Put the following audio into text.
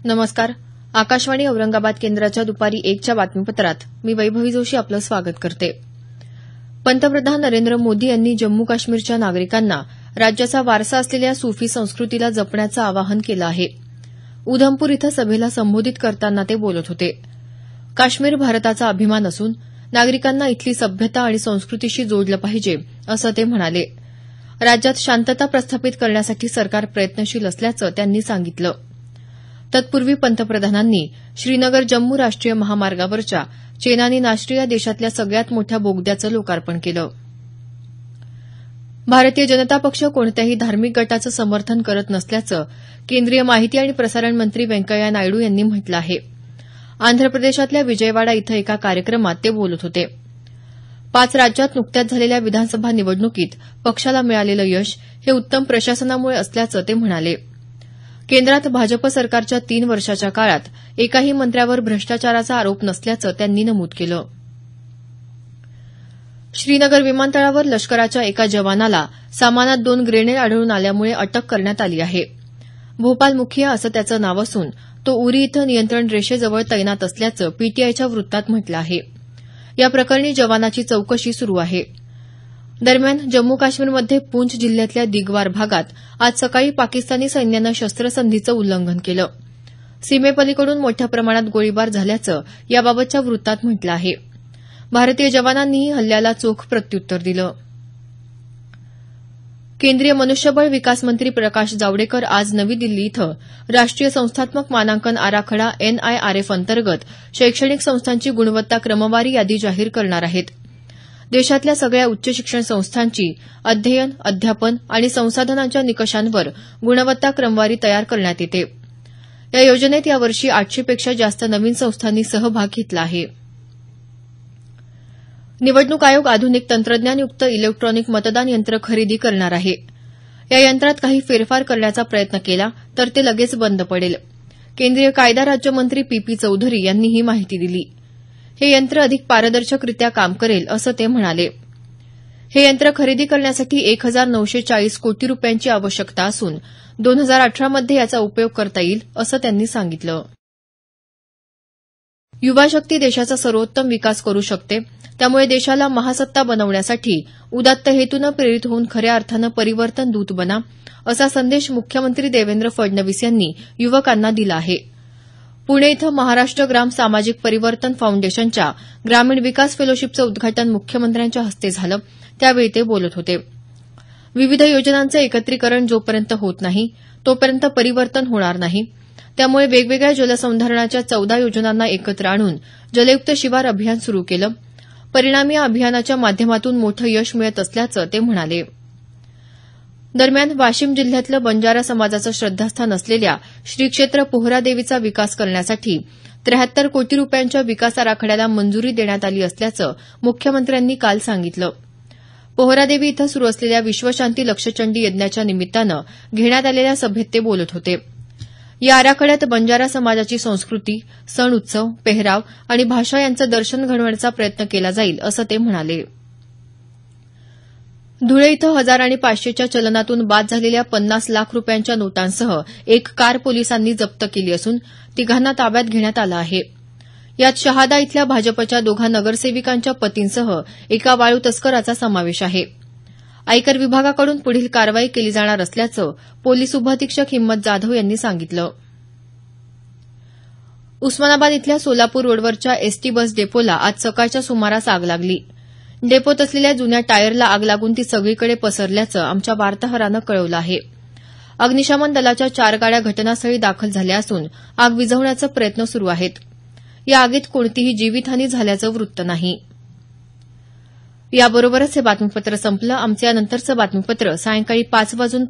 नमस्कार. आकाशवाणी औरंगाबाद केंद्राच्या दुपारी 1च्या बातमीपत्रात मी वैभवी जोशी आपलं स्वागत करते. पंतप्रधान नरेंद्र मोदी यांनी जम्मू काश्मीरच्या नागरिकांना राज्याचा वारसा असलेल्या सुफी संस्कृतीला जपण्याचं आवाहन केलं आहे. उधमपूर इथं सभेला संबोधित करताना ते बोलत होते. काश्मीर भारताचा अभिमान असून नागरिकांना इथली सभ्यता आणि संस्कृतीशी जोडलं पाहिजे असं ते म्हणाले. राज्यात शांतता प्रस्थापित करण्यासाठी सरकार प्रयत्नशील असल्याचं त्यांनी सांगितलं. तत्पूर्वी पंतप्रधानांनी श्रीनगर जम्मू राष्ट्रीय महामार्गावरच्या चेनानी नाश्री या देशातल्या सगळ्यात मोठ्या बोगद्याचं लोकार्पण केलं. भारतीय जनता पक्ष कोणत्याही धार्मिक गटाचं समर्थन करत नसल्याचं केंद्रीय माहिती आणि प्रसारण मंत्री व्यंकय्या नायडू यांनी म्हटलं आहे. आंध्र प्रदेशातल्या विजयवाडा इथं एका कार्यक्रमात ते बोलत होते. 5 राज्यात नुकत्याच झालेल्या विधानसभा निवडणुकीत पक्षाला मिळालेलं यश हे उत्तम प्रशासनामुळे असल्याचं ते म्हणाले. केंद्रात भाजप सरकारच्या 3 वर्षाच्या काळात एकाही मंत्र्यावर भ्रष्टाचाराचा आरोप नसल्याचं त्यांनी नमूद केलं. श्रीनगर विमानतळावर लष्कराच्या एका जवानाला सामानात 2 ग्रेनेड आढळून आल्यामुळे अटक करण्यात आली आहे. भोपाल मुखिया असं त्याचं नाव असून तो उरी इथं नियंत्रण रेषेजवळ तैनात असल्याचं पीटीआयच्या वृत्तात म्हटलं आहे. या प्रकरणी जवानाची चौकशी सुरू आहे. दरम्यान जम्मू काश्मीरमध्ये पूंछ जिल्ह्यातल्या दिगवार भागात आज सकाळी पाकिस्तानी सैन्यानं शस्त्रसंधीचं उल्लंघन केलं. सीमेपलीकडून मोठ्या प्रमाणात गोळीबार झाल्याचं याबाबतच्या वृत्तात म्हटलं आहे. भारतीय जवानांनीही हल्ल्याला चोख प्रत्युत्तर दिलं. केंद्रीय मनुष्यबळ विकास मंत्री प्रकाश जावडेकर आज नवी दिल्ली इथं राष्ट्रीय संस्थात्मक मानांकन आराखडा एनआयआरएफ अंतर्गत शैक्षणिक संस्थांची गुणवत्ता क्रमवारी यादी जाहीर करणार आहेत. देशातल्या सगळ्या उच्च शिक्षण संस्थांची अध्ययन, अध्यापन आणि संसाधनांच्या निकषांवर गुणवत्ता क्रमवारी तयार करण्यात येते. या योजनेत यावर्षी 800 पेक्षा जास्त नवीन संस्थांनी सहभाग घेतला आहे. निवडणूक आयोग आधुनिक तंत्रज्ञानयुक्त इलेक्ट्रॉनिक मतदान यंत्र खरेदी करणार आहे. या यंत्रात काही फेरफार करण्याचा प्रयत्न केला तर ते लगेच बंद पडेल. केंद्रीय कायदा राज्यमंत्री पी चौधरी यांनी ही माहिती दिली. हे यंत्र अधिक पारदर्शकरित्या काम करेल असं ते म्हणाले. हे यंत्र खरेदी करण्यासाठी 1940 कोटी रुपयांची आवश्यकता असून 2018 मध्ये याचा उपयोग करता येईल असं त्यांनी सांगितलं. युवा शक्ती देशाचा सर्वोत्तम विकास करू शकते. त्यामुळे देशाला महासत्ता बनवण्यासाठी उदात्त हेतूनं प्रेरित होऊन खऱ्या अर्थानं परिवर्तन दूत बना, असा संदेश मुख्यमंत्री देवेंद्र फडणवीस यांनी युवकांना दिला आहे. पुणे इथं महाराष्ट्र ग्राम सामाजिक परिवर्तन फाउंडेशनच्या ग्रामीण विकास फेलोशिपचं उद्घाटन मुख्यमंत्र्यांच्या हस्ते झालं. त्यावेळी ते बोलत होते. विविध योजनांचं एकत्रीकरण जोपर्यंत होत नाही तोपर्यंत परिवर्तन होणार नाही. त्यामुळे वेगवेगळ्या जलसंधारणाच्या 14 योजनांना एकत्र आणून जलयुक्त शिवार अभियान सुरू केलं. परिणामी या अभियानाच्या माध्यमातून मोठं यश मिळत असल्याचं ते म्हणाले. दरम्यान वाशिम जिल्ह्यातलं बंजारा समाजाचं श्रद्धास्थान असलेल्या श्री क्षेत्र पोहरादेवीचा विकास करण्यासाठी 73 कोटी रुपयांच्या विकास आराखड्याला मंजुरी देण्यात आली असल्याचं मुख्यमंत्र्यांनी काल सांगितलं. पोहरादेवी इथं सुरू असलेल्या विश्वशांती लक्षचंडी यज्ञाच्या निमित्तानं घेण्यात आलेल्या सभेत ते बोलत होते. या आराखड्यात बंजारा समाजाची संस्कृती, सण उत्सव, पेहराव आणि भाषा यांचं दर्शन घडवण्याचा प्रयत्न केला जाईल असं ते म्हणाले. धुळे इथं 1000 आणि 500च्या चलनातून बाद झालेल्या 50 लाख रुपयांच्या नोटांसह एक कार पोलिसांनी जप्त केली असून तिघांना ताब्यात घेण्यात आलं आहे. यात शहादा इथल्या भाजपच्या 2 नगरसेविकांच्या पतींसह एका वाळू तस्कराचा समावेश आहे. आयकर विभागाकडून पुढील कारवाई केली जाणार असल्याचं पोलीस उपअधीक्षक हिम्मत जाधव यांनी सांगितलं. उस्मानाबाद इथल्या सोलापूर रोडवरच्या एसटी बस डेपोला आज सकाळच्या सुमारास आग लागली. डेपोत असलेल्या जुन्या टायरला आग लागून ती सगळीकडे पसरल्याचं आमच्या वार्ताहरानं कळवलं आहे. अग्निशमन दलाच्या 4 गाड्या घटनास्थळी दाखल झाल्या असून आग विझवण्याचे प्रयत्न सुरू आहेत. या आगीत कोणतीही जीवितहानी झाल्याचं वृत्त नाही. याबरोबरच हे बातमीपत्र संपलं. आमचं यानंतरचं बातमीपत्र सायंकाळी 5:25 वाजून